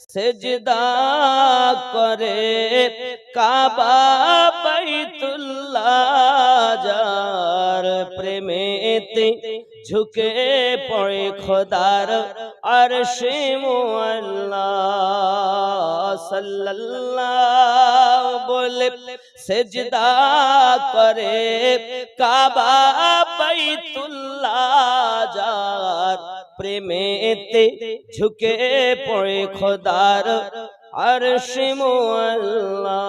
সেজদা করে কাবা বাইতুল্লাহ যার প্রেমেতে ঝুঁকে পড়ে খোদার আরশে মুআল্লা সাল্লাল্লাহু বলে সেজদা করে কাবা বাইতুল্লাহ যার প্রেমেতে ঝুঁকে পড়ে খোদার আরশে মুআল্লা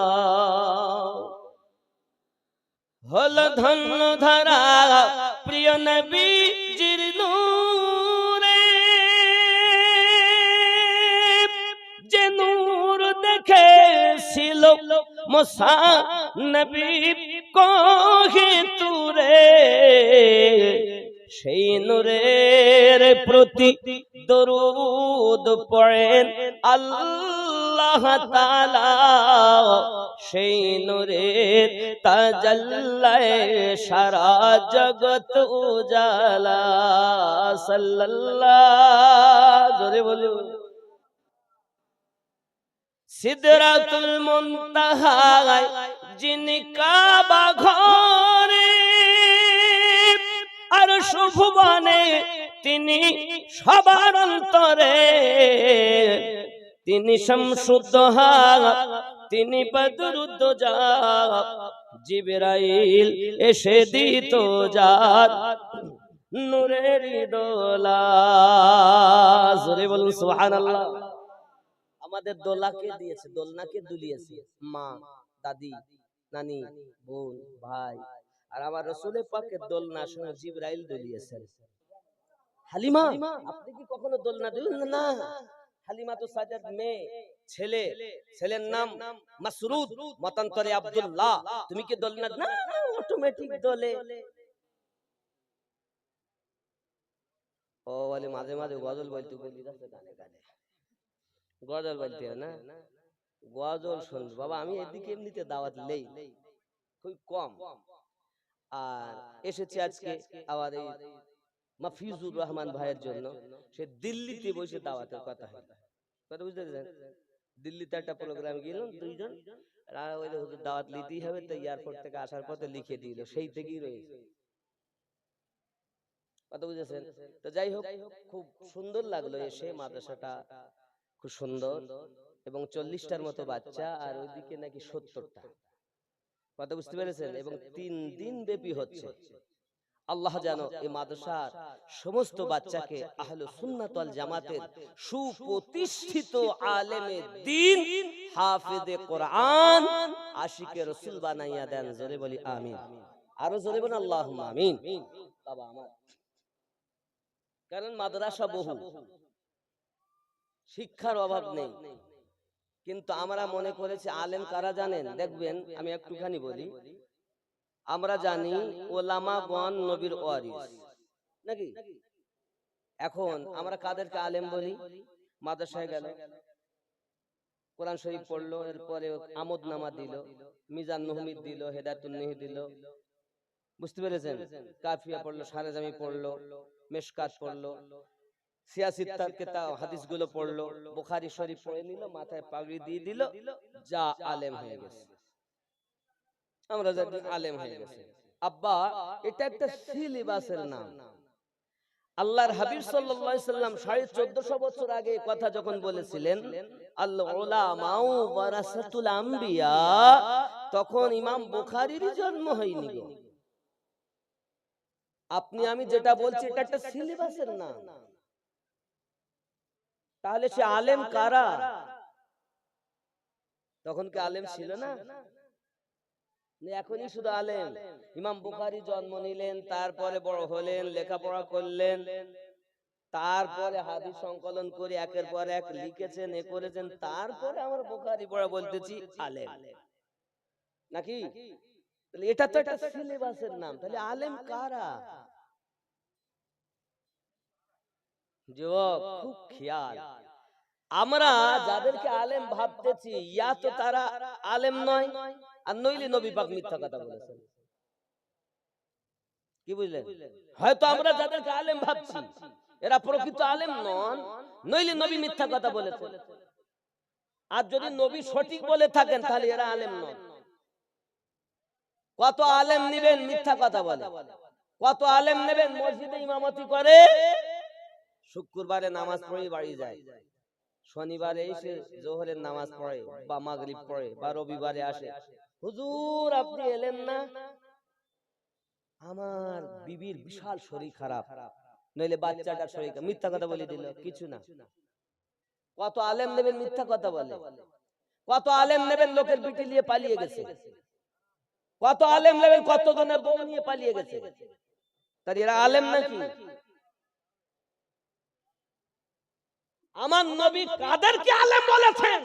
হল ধন্য ধারা প্রিয় নবীজির নূরে যে নূর দেখেছিল মুসা নবী কোহে তুরে সেই নূরের প্রতি দরুদ পড়েন আল্লাহ তাআলা সেই নূরের তাজাল্লায় সারা জগৎ উজালা সাল্লাল্লাহু জোরে বলুন সিদরাতুল মুনতাহায় যিনি কাবা ঘরে আর শুভবনে তিনি সবার অন্তরে তিনি শামসুদ্দোহা তিনি বদরুদ্দোজা জিবরাইল এসে দিত যার নূরের দোলা জোরে বলুন সুবহানাল্লাহ আমাদের দোলাকে দিয়েছে দোলনাকে দুলিয়েছে মা দাদি নানি বোন ভাই আর আমার রাসূলের পাকের দোলনা শুনে জিবরাইল দুলিয়েছেন হালিমা আপনি কি কখনো দোলনা দিলেন না হালিমা তো সাজাদ মেয়ে ছেলে ছেলের নাম মাসরুদ মতান্তরে আব্দুল্লাহ তুমি কি দোলনা না অটোমেটিক দোলে ও বলে মাঝে মাঝে গজল বলতে বলি যাচ্ছে গানে গানে গজল বলতে না গজল শুন বাবা আমি এদিকে এমনিতে দাওয়াত নেই খুব কম আর এসেছি আজকে আবার এই মাফিজুর রহমান ভাইয়ের জন্য সে দিল্লিতে বসে দাওয়াতের কথা বুঝতে পেরেছেন দিল্লিতে একটা প্রোগ্রাম গেল দুইজন দাওয়াত নিতেই হবে তো এয়ারপোর্ট থেকে আসার পথে লিখে দিল সেই থেকেই রয়েছে কথা বুঝেছেন তো যাই হোক খুব সুন্দর লাগলো এসে মাদ্রাসাটা খুব সুন্দর এবং 40টার মতো বাচ্চা আর ওইদিকে নাকি 70টা কথা বুঝতে পেরেছেন এবং 3 দিন ব্যাপী হচ্ছে আল্লাহ জানো এই মাদ্রাসার সমস্ত বাচ্চাকে আহলে সুন্নাত ওয়াল জামাতের সুপ্রতিষ্ঠিত আলেমে দ্বীন হাফেজে কোরআন আশিকে রাসূল বানাইয়া দেন জোরে বলি আমিন আরো জোরে বলেন আল্লাহুম্মা আমিন বাবা আমার কারণ মাদ্রাসা বহু শিক্ষার অভাব নেই কিন্তু আমরা মনে করেছি আলেম কারা জানেন দেখবেন আমি একটুখানি বলি আমরা জানি ওলামাগণ নবীর ওয়ারিস নাকি এখন আমরা কাদেরকে আলেম বলি মাদ্রাসায় গেল কোরআন শরীফ পড়লো এরপরে আমোদনামা দিল মিজান মুহম্মদ দিল হেদায়েতুন নিহি দিল বুঝতে পেরেছেন কাফিয়া পড়লো সারেজামি পড়লো মিশকাত পড়লো সিয়াসিত্তার কিতাব হাদিসগুলো পড়লো বুখারী শরীফ পড়ে নিল মাথায় পাগড়ি দিয়ে দিল যা আলেম হয়ে গেছে আমরা জানি আলেম হয়ে গেছে আব্বা এটা একটা সিলেবাসের নাম আল্লাহর হাবিব সাল্লাল্লাহু আলাইহি সাল্লাম 1450 বছর আগে এই কথা যখন বলেছিলেন আল উলামাউ ওয়ারাসাতুল আম্বিয়া তখন ইমাম বুখারীর জন্ম হয়নি গো আপনি আমি যেটা বলছি এটা একটা সিলেবাসের নাম তাহলে সে আলেম কারা তখন কি আলেম ছিল না এখনই শুধু আলেম ইমাম বুখারী জন্ম নিলেন তারপরে বড় হলেন লেখাপড়া করলেন তারপরে হাদিস সংকলন করে একের পর এক লিখেছেন এ করেছেন তারপরে আমরা বুখারী পড়া বলতেছি আলেম নাকি তাহলে এটা তো একটা সিলেবাসের নাম তাহলে আলেম কারা যুবক খুব খেয়াল আমরা যাদেরকে আলেম ভাবতেছি ইয়া তো তারা আলেম নয় আর নইলে নবী পাক মিথ্যা কথা বলেছেন কি বুঝলেন হয়তো আমরা যাদেরকে আলেম ভাবছি এরা প্রকৃত আলেম নন নইলে নবী মিথ্যা কথা বলেছেন আর যদি নবী সঠিক বলে থাকেন তাহলে এরা আলেম নয়। কত আলেম নেবেন মিথ্যা কথা বলে, কত আলেম নেবেন মসজিদে ইমামতি করে, শুক্রবারে নামাজ পড়ে বাড়ি যায়, শনিবারে এসে জোহরের নামাজ পড়ে বা মাগরিব পড়ে বা রবিবারে আসে, হুজুর আপনি এলেন না, আমার বিবির বিশাল শরীর খারাপ, নইলে বাচ্চাটার শরীর খারাপ, মিথ্যা কথা বলে দিল, কিছু না। কত আলেম নেবেন মিথ্যা কথা বলে, কত আলেম নেবেন লোকের বিটি নিয়ে পালিয়ে গেছে, কত আলেম নেবেন কত জনের বউ নিয়ে পালিয়ে গেছে, তার এরা আলেম নাকি? আমার নবী কাদেরকে আলেম বলেছেন?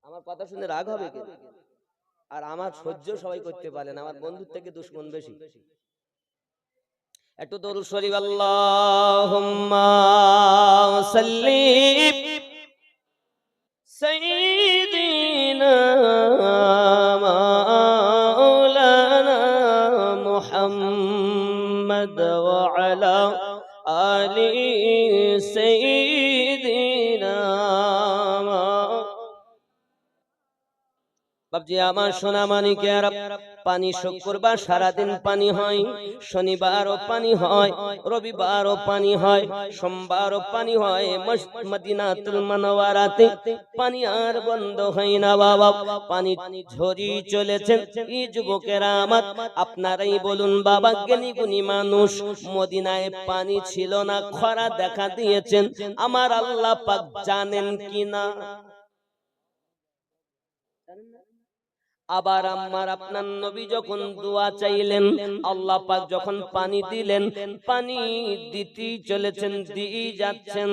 আমার কথা শুনে রাগ হবে কি? আর আমার সহ্য সবাই করতে পারে না, আমার বন্ধুর থেকে দুশমন বেশি। একটু দরুদ শরীফ আল্লাহুম্মা সাল্লি সাইয়্যিদিনা মাওলানা মুহাম্মদ ওয়া আলা আলি সাইয়্যিদিনা। বাবজি আমার সোনা মানিকের, পানি শুক্রবার সারাদিন পানি হয়, শনিবারও পানি হয়, রবিবারও পানি হয়, সোমবারও পানি হয়, মদিনাতুল মুনাওয়ারাতে পানি আর বন্ধ হয় না বাবা, পানি ঝরি চলেছেন। এই যুবকেরা আমার, আপনারাই বলুন বাবা, জ্ঞানী গুণী মানুষ, মদিনায় পানি ছিল না, খরা দেখা দিয়েছেন, আমার আল্লাহ পাক জানেন কিনা? আবার আমার আপনার নবী যখন দোয়া চাইলেন, আল্লাহ পাক যখন পানি দিলেন, পানি দিতেই চলেছেন, দিয়ে যাচ্ছেন,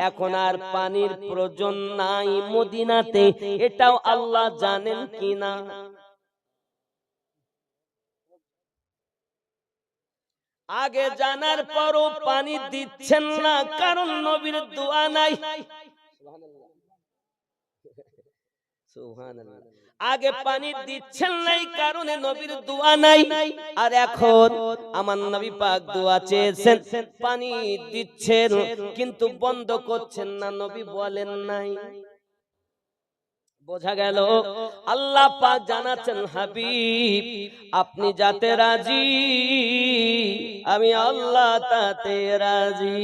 এখন আর পানির প্রয়োজন নাই মদিনাতে, এটাও আল্লাহ জানেন কিনা? আগে জানার পরও পানি দিচ্ছেন না, কারণ নবীর দোয়া নাই। সুবহানাল্লাহ। আগে পানি দিচ্ছেন নাই কারণে নবীর দোয়া নাই, আর এখন আমার নবী পাক দোয়া চেয়েছেন, পানি দিচ্ছেন কিন্তু বন্ধ করছেন না, নবী বলেন নাই। বোঝা গেল আল্লাহ পাক জানাচ্ছেন, হাবিব আপনি যাতে রাজি, আমি আল্লাহ তাতে রাজি।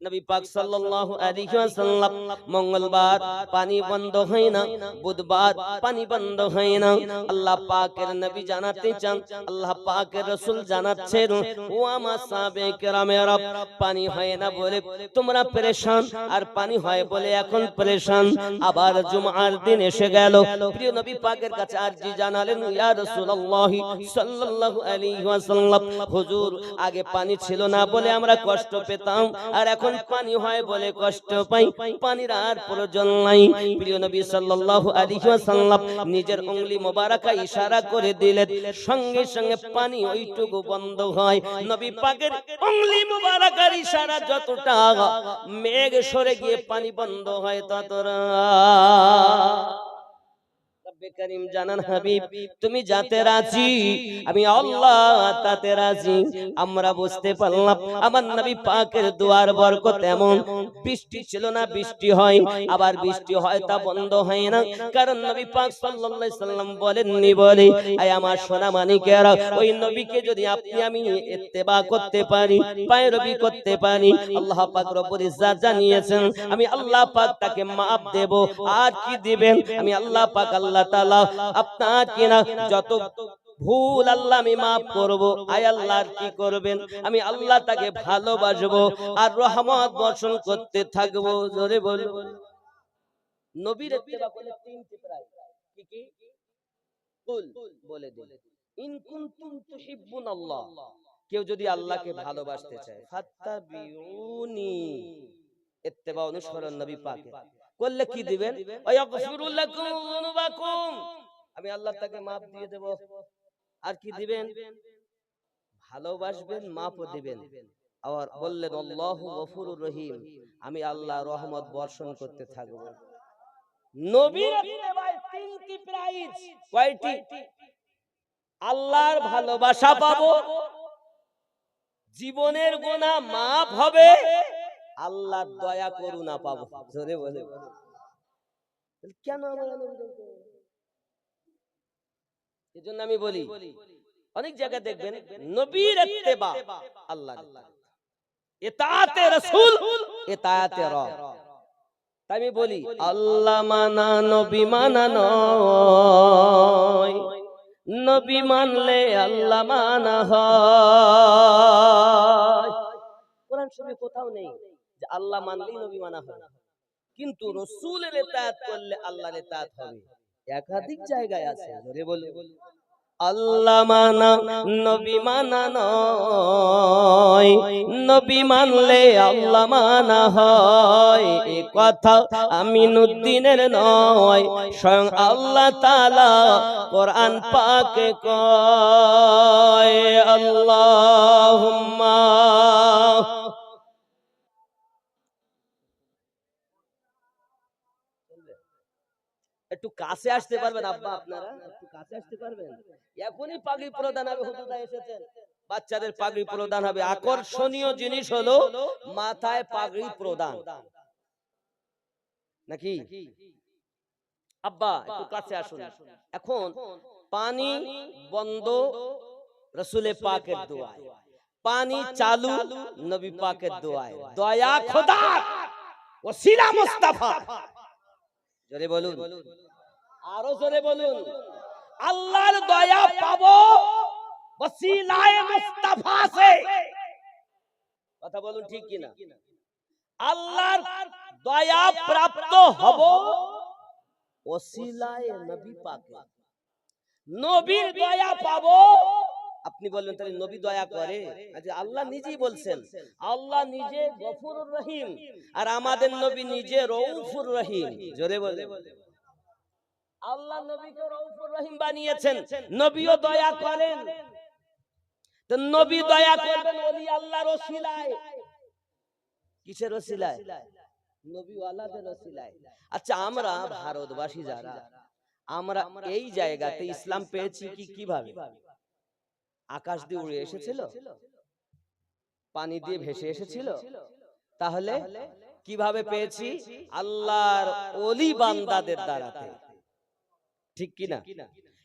নবী পাক সাল্লাল্লাহু আলাইহি ওয়াসাল্লাম মঙ্গলবার পানি বন্ধ হয় না, বুধবার পানি বন্ধ হয় না, আল্লাহ পাকের নবী জানাতে চান, আল্লাহ পাকের রাসূল জানাচ্ছেন, ও আমার সাহাবে কেরামেরা, পানি হয় না বলে তোমরা পেরেশান, আর পানি হয় বলে এখন পেরেশান। আবার জুমার দিন এসে গেল, প্রিয় নবী পাকের কাছে আরজি জানালেন, ইয়া রাসূলুল্লাহ সাল্লাল্লাহু আলাইহি ওয়াসাল্লাম, হুজুর আগে পানি ছিল না বলে আমরা কষ্ট পেতাম, আর এখন পানি হয় বলে কষ্ট পাই, পানির আর প্রয়োজন নাই। প্রিয় নবী সাল্লাল্লাহু আলাইহি ওয়াসাল্লাম নিজের উংলি মোবারকা ইশারা করে দিলেন, সঙ্গে সঙ্গে পানি ওইটুকু বন্ধ হয়। নবী পাকের উংলি মোবারকার ইশারা যতটা, মেঘ সরে গিয়ে পানি বন্ধ হয় ততটা। করিম জানান, হাবিব তুমি যাতে রাজি, আমি আল্লাহ তাতে রাজি। আমরা বুঝতে পারলাম আমার নবী পাকের দোয়ার বরকত এমন, বৃষ্টি ছিল না বৃষ্টি হয়, আবার বৃষ্টি হয় তা বন্ধ হয় না, কারণ নবী পাক সাল্লাল্লাহু আলাইহি সাল্লাম বলেননি বলে। আয় আমার সোনা মানিকেরা, ওই নবীকে যদি আপনি আমি ইত্তেবা করতে পারি, পায়রবি করতে পারি, আল্লাহ পাক রব্বুল ইজ্জাত জানিয়েছেন, আমি আল্লাহ পাক তাকে maaf দেব। আর কি দিবেন? আমি আল্লাহ পাক আল্লাহ তাআলা আপনার কিনা যত ভুল আল্লাহ আমি maaf করব। আয় আল্লাহ কি করবেন? আমি আল্লাহ তাকে ভালোবাসবো আর রহমত বর্ষণ করতে থাকবো। জোরে বলুন। নবীর ইত্তেবা করলে তিনটি প্রায় কি কি? কুল বলে দিন, ইন কুনতুম তুহিব্বুনাল্লাহ, কেউ যদি আল্লাহকে ভালোবাসতে চায়, ফাত্তাবিউনি, ইত্তেবা অনুসরণ নবী পাকে করলে কি দিবেন? ওয়াগফিরু লাকুম যুনুবাকুম, আমি আল্লাহ তাকে maaf দিয়ে দেব। আর কি দিবেন? ভালোবাসবেন, maafও দিবেন। আর বললেন আল্লাহু গফুরুর রহিম, আমি আল্লাহ রহমত বর্ষণ করতে থাকব। নবীর ইত্তেবায় তিনটি প্রাইজ, কয়টি? আল্লাহর ভালোবাসা পাবো, জীবনের গুনাহ maaf হবে, আল্লাহ দয়া করুণা পাবো। জোরে বলে কেন আমরা এই জন্য আমি বলি অনেক জায়গায় দেখবেন নবীর ইত্তেবা আল্লাহ, ইতাআতে রাসূল ইতাআতে রব। তাই আমি বলি আল্লাহ মানা নবী মানা নয়, নবী মানলে আল্লাহ মানা হয়। কোরআন শরীফে কোথাও নেই যে আল্লাহ মানলেই নবী মানা হয়, কিন্তু রাসূলের ইতাআত করলে আল্লাহর ইতাআত হবে। একাধিক জায়গায় আছে। জোরে বলে আল্লাহ মানা নবী মানা নয়, নবী মানলে আল্লাহ মানা হয়। এ কথা আমিনুদ্দিনের নয়, স্বয়ং আল্লাহ তাআলা কোরআন পাকে কয় আল্লাহুম্মা। একটু কাছে আসতে পারবেন আব্বা, আপনারা একটু কাছে আসতে পারবেন? এখনই পাগড়ি প্রদান হবে, হুজুররা এসেছেন, বাচ্চাদের পাগড়ি প্রদান হবে। আকর্ষণীয় জিনিস হলো মাথায় পাগড়ি প্রদান, নাকি আব্বা? একটু কাছে আসুন। এখন পানি বন্ধ রাসূলে পাকের দোয়ায়, পানি চালু নবী পাকের দোয়ায়, দয়া খোদার ওসিলা মুস্তাফা। জোরে বলুন, আরো জোরে বলুন। আল্লাহর দয়া পাবো ওসিলায়ে মুস্তাফা সে। কথা বলুন ঠিক কি না? আল্লাহর দয়া প্রাপ্ত হব ওসিলায়ে নবী পাকে। নবীর দয়া পাবো। আপনি বলবেন তাহলে নবী দয়া করে? আচ্ছা, আল্লাহ নিজেই বলছেন, আল্লাহ নিজে গফুরুর রহিম, আর আমাদের নবী নিজে রউফুর রহিম। জোরে বলে আল্লাহ নবীকে রউফুর রহিম বানিয়েছেন, নবীও দয়া করেন। তো নবী দয়া করবেন ওলি আল্লাহর ওসিলায়। কিসের ওসিলায়? নবী ওয়ালাদের ওসিলায়। আচ্ছা, আমরা ভারতবাসী যারা, আমরা এই জায়গাতে ইসলাম পেয়েছি কিভাবে? আকাশ দিয়ে উড়ে এসেছিল? পানি দিয়ে ভেসে এসেছিল? তাহলে কিভাবে পেয়েছি? আল্লাহর ওলি বান্দাদের দ্বারাতে, ঠিক কিনা?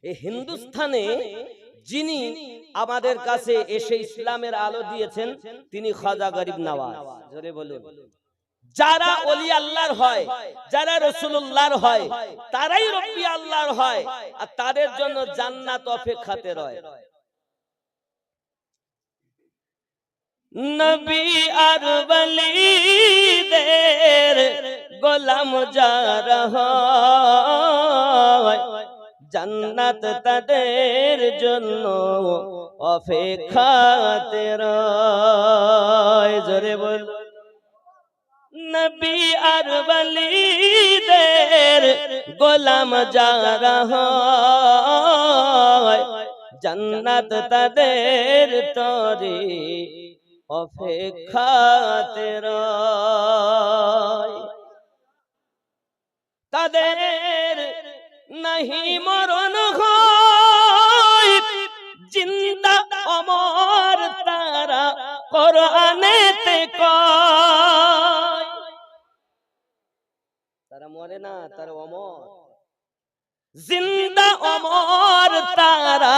এই হিন্দুস্থানে যিনি আমাদের কাছে এসে ইসলামের আলো দিয়েছেন তিনি খাজা গরিব নওয়াজ। জোরে বলুন। যারা ওলি আল্লাহর হয়, যারা রাসূলুল্লাহর হয়, তারাই রব্বি আল্লাহর হয়, আর তাদের জন্য জান্নাত অপেক্ষাতে রয়। নবী আর ওলিদের গোলাম যারা হয়, জান্নাত তাদের জন্য অপেক্ষাতে রয়। জোরে বল। নবী আর ওলিদের গোলাম যারা হয়, জান্নাত তাদের তরে অপেক্ষাতে রয়। তাদের নাহি মরণ হয়, জিন্দা অমর তারা কোরআনেতে কয়। তারা মরে না, তারা অমর, জিন্দা অমর তারা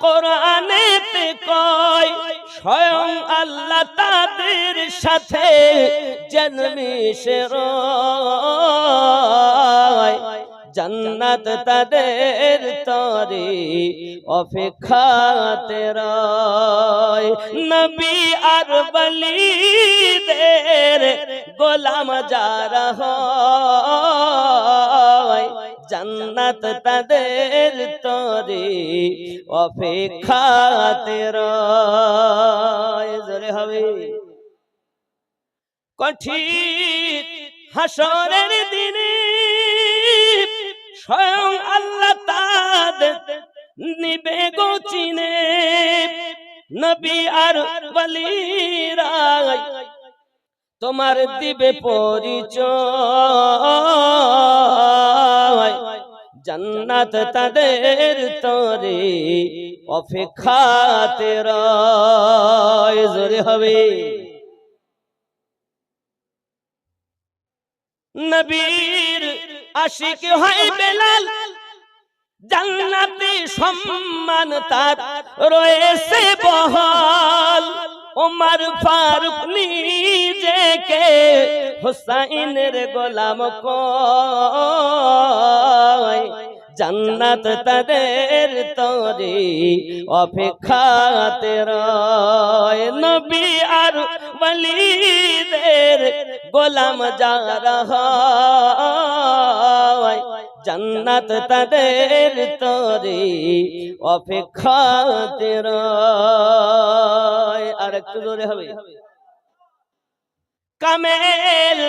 কোরআনেতে কয়। স্বয়ং আল্লাহ তাদের সাথে জন্মিশে রয়, জান্নাত তাদের তরে অপেক্ষাতে রয়। নবী আর ওলিদের গোলাম যারা হয়, জান্নাত তাদের তরে অপেক্ষাতে রয়। জোরে হবে। কঠিন হাসরের দিনে স্বয়ং আল্লাহ তাদের নিবে গো চিনে। নবী আর ওলিরা তোমার দিবে পরিচয়, জান্নাত তাদের তরে অপেক্ষাতে রয়। জোরে হবে। নবীর আশিক হয় বেলাল, জান্নাতে সম্মান তার রয়েছে বহাল। ওমর ফারুক নিজেকে হুসাইনের গোলাম কয়, জান্নাত তাদের তরে অপেক্ষাতে রয়। নবী আর ওয়ালিদের গোলাম যারা হয়, জান্নাত তাদের তরে অপেক্ষাতে রয়। আর একটু জোরে হবে। কামেল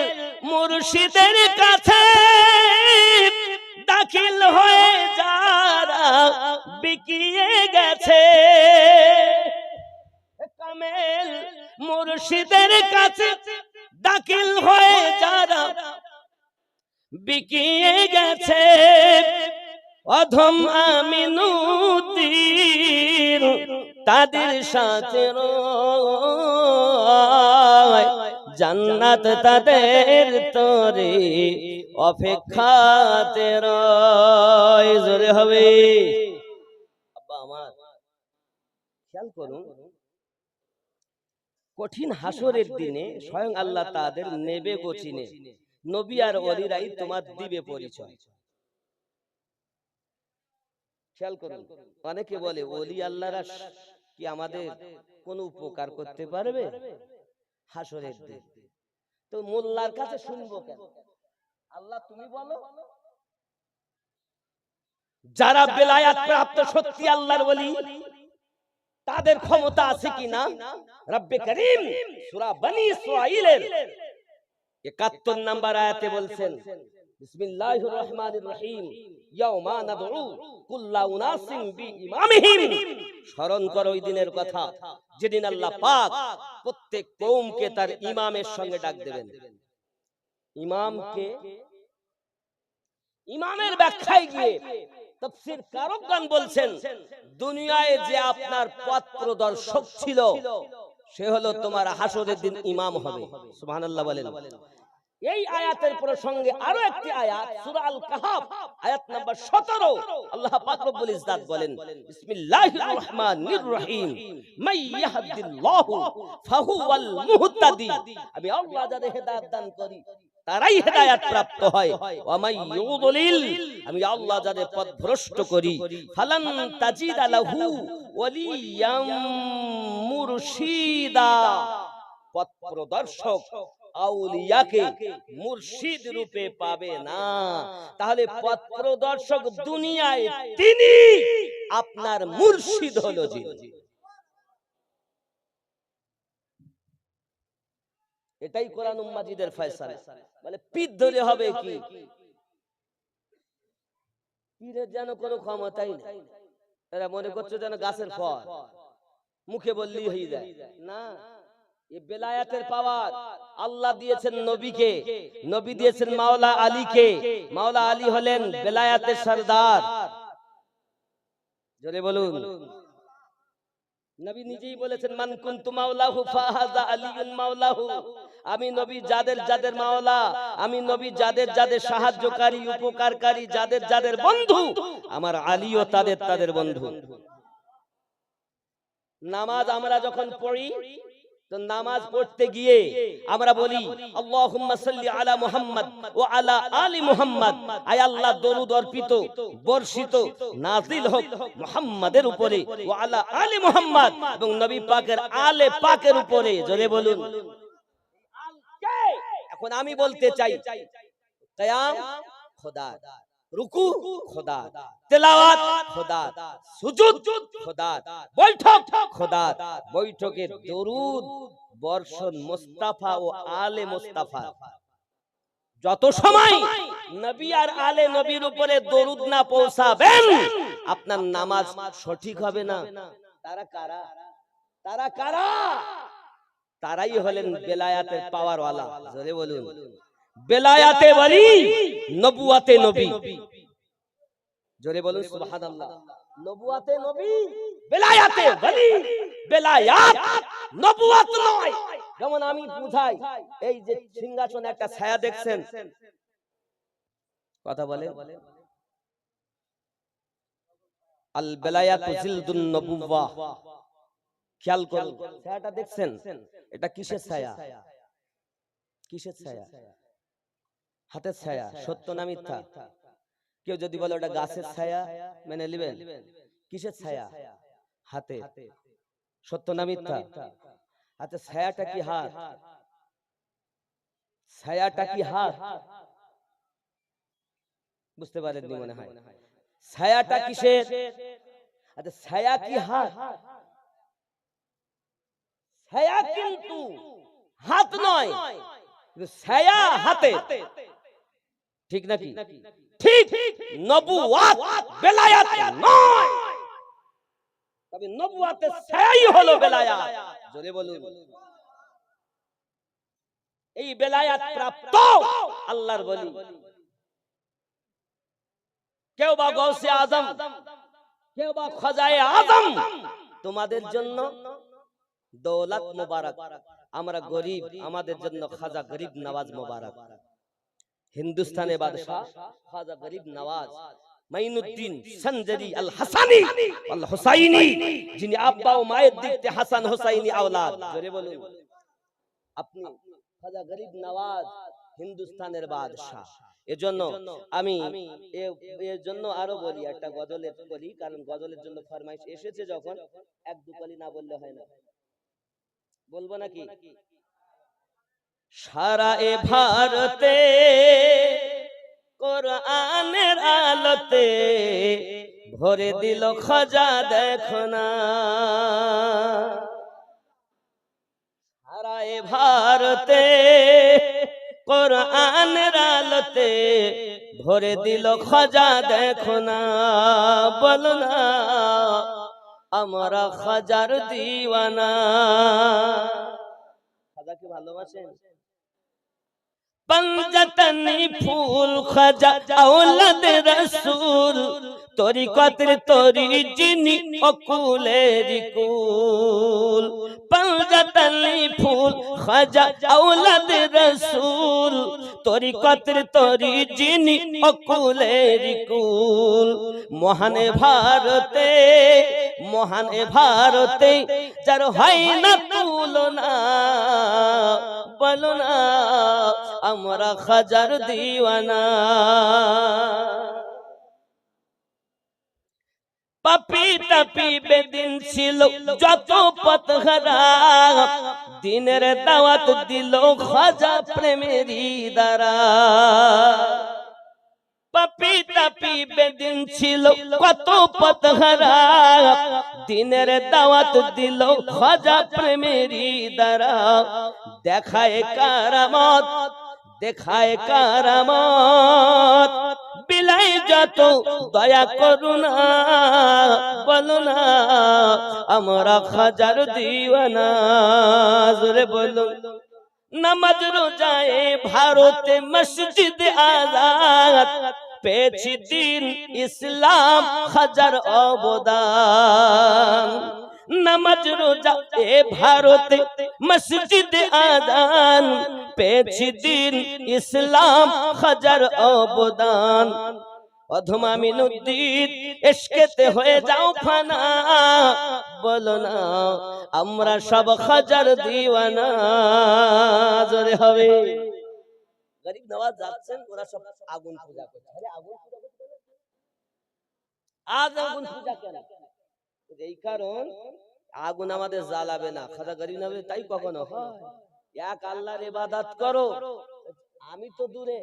মুর্শিদের কাছে দাখিল হয়ে যারা বিকিয়ে গেছে, কামেল মুর্শিদের কাছে দাখিল হয়ে যারা বিকিয়ে গেছে, অধম আমিনুদ্দিন তাদের সাথে রয়, জান্নাত তাদের তরে অপেক্ষাতে রয়। জোরে হবে। আব্বা আমার খেয়াল করুন, কঠিন হাসরের দিনে স্বয়ং আল্লাহ তাদের নেবে গোচিনে, নবী আর ওলিরাই তোমার দিবে পরিচয়। খেয়াল করুন, অনেকে বলে ওলি আল্লাহরা কি আমাদের কোন উপকার করতে পারবে হাসরের দিন? তো মোল্লার কাছে শুনবো কেন? আল্লাহ তুমি বলো। যারা বেলায়াত প্রাপ্ত সত্যি আল্লাহর ওলি, তাদের ক্ষমতা আছে কিনা? রব্বে করিম সূরা বনী ইসরাঈলের ৭১ নম্বর আয়াতে বলছেন, বিসমিল্লাহির রহমানির রহিম, ইয়াউমা নাদউ কুল্লা উনাসিম বিইমামিহিম। স্মরণ করো ওই দিনের কথা, যেদিন আল্লাহ পাক প্রত্যেক কওমকে তার ইমামের সঙ্গে ডাক দেবেন। ইমামকে, ইমামের ব্যাখ্যায় গিয়ে তাফসীর কারকগণ বলছেন, দুনিয়ায় যে আপনার পথ প্রদর্শক ছিল, সে হলো তোমার হাসরের দিন ইমাম হবে। সুবহানাল্লাহ বলেন। এই আয়াতের প্রসঙ্গে আরো একটি আয়াত সূরা আল কাহফ আয়াত নাম্বার 17, আল্লাহ পাক রব্বুল ইজ্জাত বলেন, বিসমিল্লাহির রহমানির রহিম, মান ইয়াহদিল্লাহু ফাহুয়াল মুহতাদি। আমি আল্লাহ যাদের হেদায়েত দান করি তারাই হেদায়েত প্রাপ্ত হয়। ওয়া মান ইউদলিল, আমি আল্লাহ যাদের পথ ভ্রষ্ট করি, ফালান তাজিদা লাহু ওয়ালিয়াম মুরশিদা। পথ প্রদর্শক আউলিয়াকে মুর্শিদ রূপে পাবে না। তাহলে পথ প্রদর্শক দুনিয়ায় তিনি, আপনার মুর্শিদ হলো যিনি। এটাই কোরআন মাজিদের ফয়সালা। মানে পীর ধরে হবে কি? পীরের যেন কোনো ক্ষমতাই নেই। এরা মনে করছে যেন গাছের ফল, মুখে বললেই হয়ে যায়। না, এই বেলায়াতের পাওয়ার আল্লাহ দিয়েছেন নবীকে, নবী দিয়েছেন মাওলা আলীকে। মাওলা আলী হলেন বেলায়াতের সরদার। জোরে বলুন। নবী নিজেই বলেছেন, মান কুনতু মাওলাহু ফাহাযা আলীউন মাওলাহু। আমি নবী যাদের যাদের মাওলা, আমি নবী যাদের যাদের সাহায্যকারী, উপকারকারী, যাদের যাদের বন্ধু, আমার আলীও তাদের তাদের বন্ধু। নামাজ আমরা যখন পড়ি, তো নামাজ পড়তে গিয়ে আমরা বলি আল্লাহুম্মা সাল্লি আলা মুহাম্মদ ওয়া আলা আলি মুহাম্মদ। আয় আল্লাহ, দরুদ অর্পিত বর্ষিত নাজিল হোক মুহাম্মাদের উপরে, ওয়া আলা আলি মুহাম্মদ, এবং নবী পাকের আলে পাকের উপরে। জোরে বলুন। এখন আমি বলতে চাই, কিয়াম খোদা, রুকু খোদা, তেলাওয়াত খোদা, সুজুদ খোদা, বৈঠক খোদা, বৈঠকের দরুদ বর্ষণ মুস্তাফা ও আলে মুস্তাফা। যত সময় নবী আর আলে নবীর উপরে দরুদ না পৌঁছাবেন, আপনার নামাজ সঠিক হবে না। তারা কারা? তারা কারা? তারাই হলেন বেলায়াতের পাওয়ার ওয়ালা। জোরে বলুন। বেলায়াতে ওয়ালি, নবুয়াতে নবী। জোরে বলুন সুবহানাল্লাহ। নবুয়াতে নবী, বেলায়াতে ওয়ালি। বেলায়াত নবুয়াত নয়। যেমন আমি বুঝাই, এই যে সিংহাসনে একটা ছায়া দেখছেন, কথা বলেন। আল বেলায়াতু জিলদুন নবুওয়াহ, খেয়াল করুন ছায়াটা দেখছেন, এটা কিসের ছায়া? কিসের ছায়া? হাতের ছায়া। সত্য না মিথ্যা? কেউ যদি বলে ওটা গাছের ছায়া, মেনে নেবেন? কিসের ছায়া? হাতে। সত্য না মিথ্যা? আচ্ছা, ছায়াটা কি হাত? ছায়াটা কি হাত? বুঝতে পারেননি মনে হয়। ছায়াটা কিসের? আচ্ছা, ছায়া কি হাত? ছায়া কিন্তু হাত নয়, ছায়া হাতে। ঠিক নাকি? ঠিক। নবুওয়াত বেলায়াত নয়, তবে নবুওয়াতের ছায়াই হলো বেলায়াত। জোরে বলুন। এই বেলায়াত প্রাপ্ত আল্লাহর ওলি, কেউ বা গৌসে আজম, কেউ বা খাজায়ে আজম। তোমাদের জন্য দৌলত মুবারক, আমরা গরিব, আমাদের জন্য খাজা গরিব নওয়াজ মুবারক। হিন্দুস্তানের বাদশাহ খাজা গরিব নওয়াজ মাইনুদ্দিন সঞ্জরি আল হাসানি আল হুসাইনি, যিনি আব্বা ও মায়ের দিক থেকে হাসান হুসাইনি আওলাদ। জোরে বলুন। আপনি খাজা গরিব নওয়াজ হিন্দুস্তানের বাদশাহ। এজন্য আমি এর জন্য আরো বলি, একটা গজলের বলি, কারণ গজলের জন্য ফরমাইশ এসেছে যখন, এক দু কলি না বললে হয় না। বলবো নাকি? সারা এ ভারতে কোরআনের আলোতে ভরে দিল খাজা দেখো না। সারা এ ভারতে কোরআনের আলোতে ভরে দিল খাজা দেখো না। বলো না আমরা খাজার দিওয়ানা। খাজাকে ভালোবাসেন? पंजतनी फूल खजा औलाद रसूल, तोरी कतर तोरी जिनी अकुलेरी कुल। पंजतनी फूल खजा औलाद रसूल, तोरी कतर तोरी जिनी अकुलेरी कुल। महान भारते, महान भारते जार হয় না তুলনা। বলো না আমরা খাজার দিওয়ানা। পাপি তাপি বেদিন ছিল যত পথহারা, দিনের দাওয়াত দিল খাজা প্রেমেরই দ্বারা। পাপি তাপি বেদিন ছিল কত পথহারা, দিনের দাওয়াত দিল খাজা প্রেমেরই দ্বারা। দেখায় কারামত, দেখায় কারামত, বিলাই যত দয়া করুণা। বলো না আমরা খাজার দিওয়ানা। জোরে বলো। নামাজ রোজায়ে ভারতে মসজিদ আজাদ, পেয়েছি দিন ইসলাম খাজার অবদান। নামাজ রোজা এ ভারতে মসজিদ আজান, পেয়েছি দিন ইসলাম খাজার অবদান। অধমা মিনুদ্দিন ইশকেতে হয়ে যাও ফানা। বলো না আমরা সব খাজার দিওয়ানা। জোরে হবে। গরিব নওয়াজ যাচ্ছেন, ওরা সব আগুন পূজা করছে। আরে আগুন পূজা করতে আজ আগুন পূজা কেন? এই কারণ আগুন আমাদের জ্বালাবে না, খাজা গরিব নওয়াজ তাই কখনো হয়। এক আল্লাহর ইবাদত করো। আমি তো দূরে,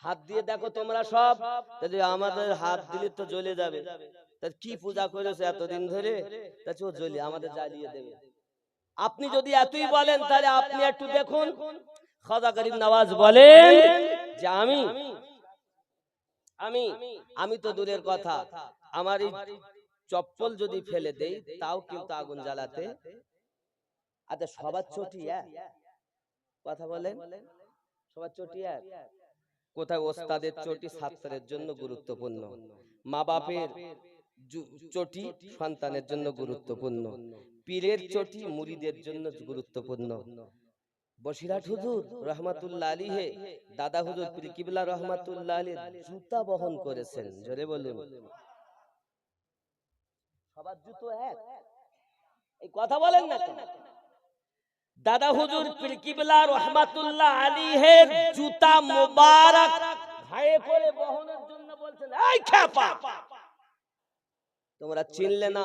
হাত দিয়ে দেখো তোমরা সব, যদি আমাদের হাত দিলে তো জ্বলে যাবে। তার কি পূজা করেছে এতদিন ধরে, তা ও জ্বলে আমাদের জ্বালিয়ে দেবে। আপনি যদি এতই বলেন তাহলে আপনি একটু দেখুন, খাজা গরিব নওয়াজ বলেন যে আমি আমি আমি তো দূরের কথা, আমার এই চপ্পল যদি ফেলে দেই তাও কিন্তু আগুন জ্বালাতে। আচ্ছা সবার চটি এক কথা বলেন, সবার চটি এক? কোথায় ওস্তাদের চটি ছাত্রের জন্য গুরুত্বপূর্ণ, মা বাপের চটি সন্তানের জন্য গুরুত্বপূর্ণ, পীরের চটি মুরিদের জন্য গুরুত্বপূর্ণ। বসিরহাট হুজুর রহমাতুল্লাহ আলাইহি, দাদা হুজুর পীর কিবলা রহমাতুল্লাহ আলাইহি জুতা বহন করেছেন। জোরে বলুন। সবার জুতো এক? এই কথা বলেন না কেন? দাদা হুজুর পীর কিবলা রহমাতুল্লাহ আলাইহির জুতা মোবারক ঘায়ে করে বহনের জন্য বলছেন, এই খেপা, তোমরা চিনলে না,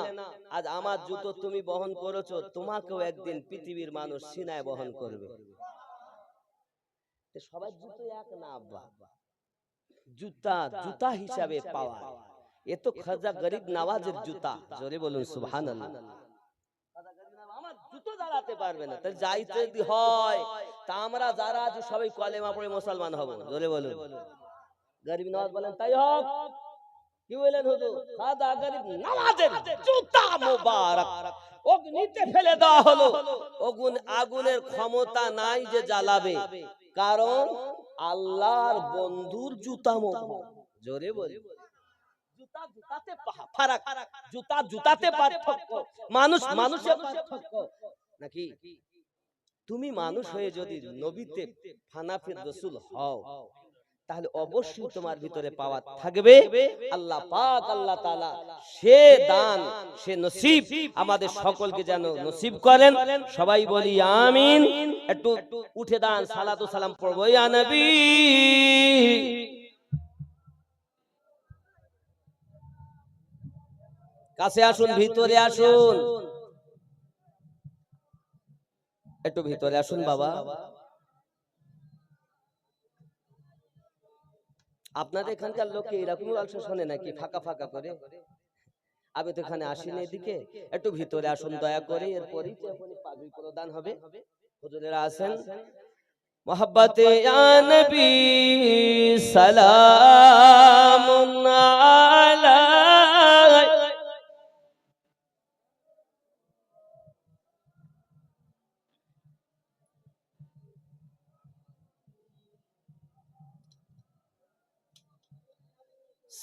আজ আমার জুতো তুমি বহন করেছো, তোমাকেও একদিন পৃথিবীর মানুষ সিনায় বহন করবে। সবার জুতো এক না আব্বা, জুতা জুতা হিসাবে পাওয়া, এ তো খাজা গরিব নওয়াজের জুতা। জোরে বলুন সুবহানাল্লাহ। আমার জুতো দাঁড়াতে পারবে না, তাই যাইতে যদি হয় তা আমরা যারা আছি সবাই কলেমা পড়ে মুসলমান হব। জোরে বলুন। গরিব নওয়াজ বলেন তাই হোক। কি বলেন হুজুর? খাজা গরিব নওয়াজের জুতা মোবারক অগ্নিতে ফেলে দেওয়া হলো, আগুনের ক্ষমতা নাই যে জ্বালাবে, কারণ আল্লাহর বন্ধুর জুতা মোবারক। জোরে বলি। জুতা জুতাতে ফারাক, জুতা জুতাতে পার্থক্য, মানুষ মানুষের পার্থক্য নাকি? তুমি মানুষ হয়ে যদি নবীতে ফানাফির রাসূল হও, তাহলে অবশ্যই তোমার ভিতরে পাওয়ার থাকবে। আল্লাহ পাক আল্লাহ তাআলা সে দান সে নসিব আমাদের সকলকে যেন নসিব করেন। সবাই বলি আমিন। একটু উঠে দান, সালাত ও সালাম পড়বো ইয়া নবী। কাছে আসুন, ভিতরে আসুন, একটু ভিতরে আসুন বাবা। আপনাদের এখানকার লোককে এরকম আলসা শোনে নাকি ফাঁকা ফাঁকা করে? আমি তো এখানে আসিনি এদিকে, একটু ভিতরে আসুন দয়া করে, এরপরই তো এখনই পাগড়ি প্রদান হবে। হুজুরেরা আছেন। মোহাব্বতে ইয়া নবী সালামুন আলাইক,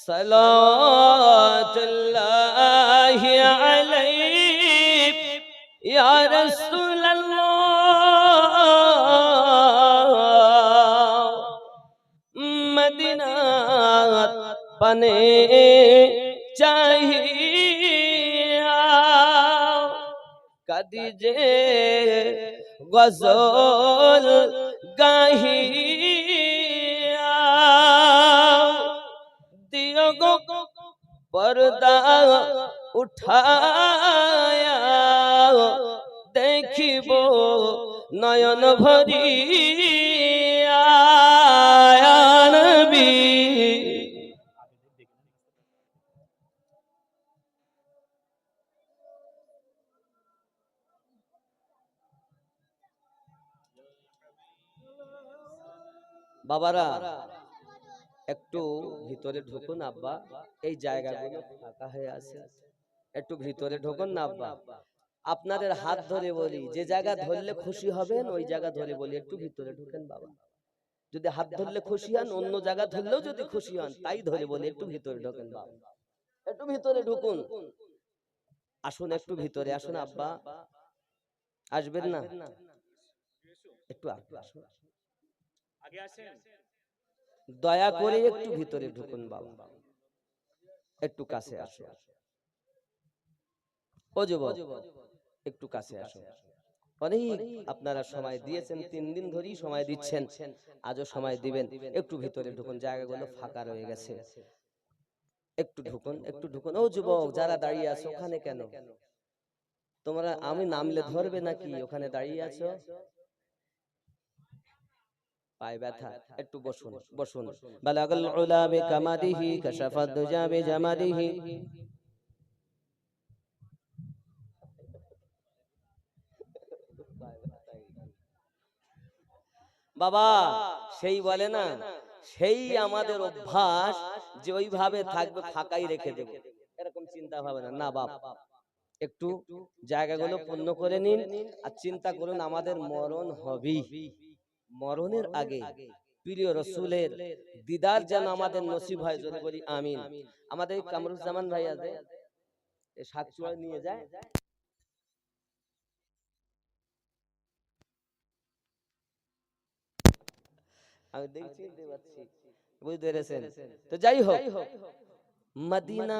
সালাতুল্লাহি আলাইক ইয়া রাসূলুল্লাহ। মদিনাত পানে চাহিয়া কাদিজে গজল গাহিয়া দিও গো পর্দা উঠায়া দেখিব নয়ন ভরিয়া ইয়া নবী। বাবারা একটু ভিতরে ঢুকুন আব্বা, এই জায়গাগুলো ফাঁকা হয়ে আছে, একটু ভিতরে ঢুকুন না আব্বা। আপনাদের হাত ধরে বলি, যে জায়গা ধরলে খুশি হবেন ওই জায়গা ধরে বলি একটু ভিতরে ঢুকেন বাবা। যদি হাত ধরলে খুশি হন, অন্য জায়গা ধরলেও যদি খুশি হন, তাই ধরে বলি একটু ভিতরে ঢোকেন বাবা, একটু ভিতরে ঢুকুন। আসুন একটু ভিতরে আসুন আব্বা, আসবেন না? একটু আসুন, দয়া করে একটু ভিতরে ঢুকুন বাবা, একটু কাছে আসুন। ও যুবক একটু কাছে আসুন। অনেক আপনারা সময় দিয়েছেন, 3 দিন ধরেই সময় দিচ্ছেন, আজও সময় দিবেন। একটু ভিতরে ঢুকুন, জায়গাগুলো ফাঁকা রয়ে গেছে, একটু ঢুকুন, একটু ঢুকুন। ও যুবক যারা দাঁড়িয়ে আছো ওখানে কেন? তোমরা আমি নামলে ধরবে নাকি? ওখানে দাঁড়িয়ে আছো, পায়ে ব্যথা, একটু বসুন বসুন। বালাগাল উলা বিকামালিহি কাশাফাদ দুজা বিজামালিহি। বাবা সেই বলে না, সেই আমাদের অভ্যাস যে ওইভাবে থাকবে, ফাঁকাই রেখে দেবে, এরকম চিন্তা ভাবনা না বাপ। একটু জায়গাগুলো পূর্ণ করে নিন আর চিন্তা করুন আমাদের মরণ হবেই, মরণের আগে প্রিয় রসুলের দিদার যেন আমাদের নসিব হয়। যদি বলি আমিন। আমাদের কামরুজ্জামান ভাই আছে, সাতচুয়ায় নিয়ে যায়। আমি দেখছি বুঝতে পেরেছেন? তো যাই হোক, মদিনা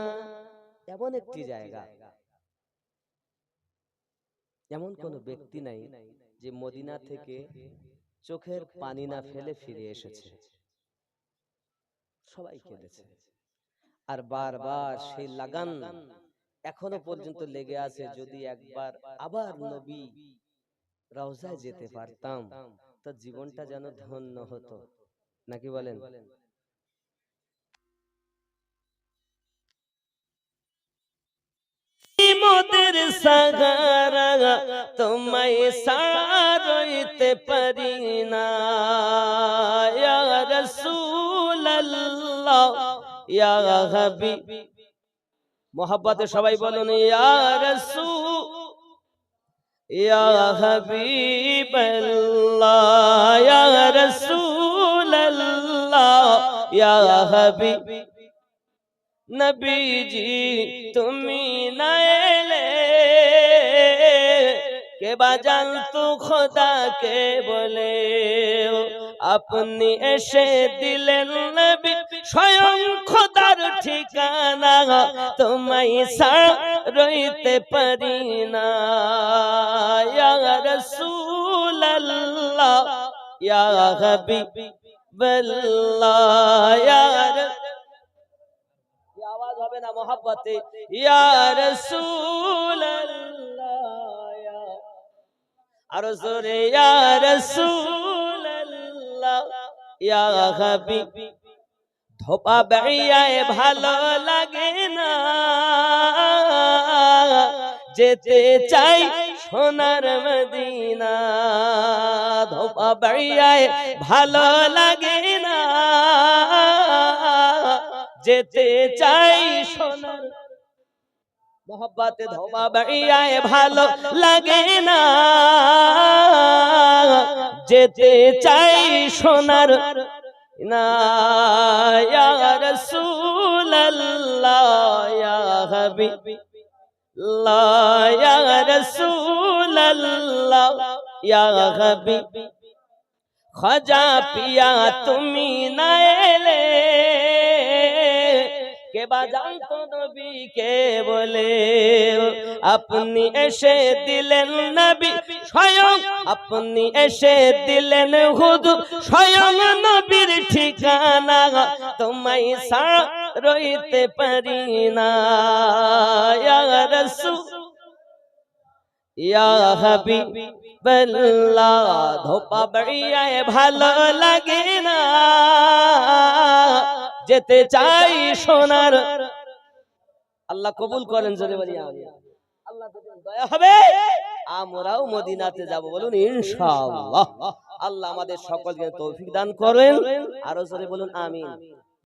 এমন একটি জায়গা, এমন কোন ব্যক্তি নাই যে মদিনা থেকে চোখের পানি না ফেলে ফিরে এসেছে। সবাই কেঁদেছে, আর বারবার সেই লাগান এখনো পর্যন্ত লেগে আছে। যদি একবার আবার নবী রওজায় যেতে পারতাম, তার জীবনটা যেন ধন্য হতো, নাকি বলেন? মোদের সাগারা তোমায় সারইতে পারি না, ইয়া রাসূলুল্লাহ ইয়া হাবিব। মোহাব্বতে সবাই বলুন ইয়া রাসূল ইয়া হাবিবাল্লাহ, ইয়া রাসূলুল্লাহ ইয়া হাবিব। নবীজি তুমি না এলে কে বাজান তু খোদা কে বলে, আপনি এসে দিলেন নবী স্বয়ং খোদার ঠিকানা, তোমায় রইতে পারি না, ইয়া রাসূলুল্লাহ ইয়া হাবিবাল্লাহ, ইয়া আওয়াজ হবে না মোহাব্বতে, ইয়া রাসূলুল্লাহ আর জোরে ইয়া রাসূলুল্লাহ ইয়া হাবিব। ধোপা বেড়িয়ায় ভালো লাগে না, যেতে চাই সোনার মদিনা। ধোপা বেড়িয়ায় ভালো লাগে না, যেতে চাই সোনার। মোহব্বতে ধোপা বেড়িয়ায় ভালো লাগে না, যেতে চাই সোনার না, ইয়া রাসূলুল্লাহ ইয়া হাবিবাল্লাহ, ইয়া রাসূলুল্লাহ ইয়া হাবিব। খাজা পিয়া তুমি না এলে কে বাজান তো নবী কে বলে, আপনি এসে দিলেন নবী স্বয়ং, আপনি এসে দিলেন হুজুর স্বয়ং নবীর ঠিকানা, তোমায় রইতে পারি না, ইয়া রাসূল ইয়া হাবিবাল্লাহ। ধোপা বেড়িয়ায় ভালো লাগে না, যেতে চাই সোনার। আল্লাহ কবুল করেন, জোরে বলি আমিন। আল্লাহ যদি দয়া হবে আমরাও মদিনাতে যাব, বলুন ইনশাআল্লাহ। আল্লাহ আমাদের সকলকে তৌফিক দান করেন, আরো জোরে বলুন আমিন।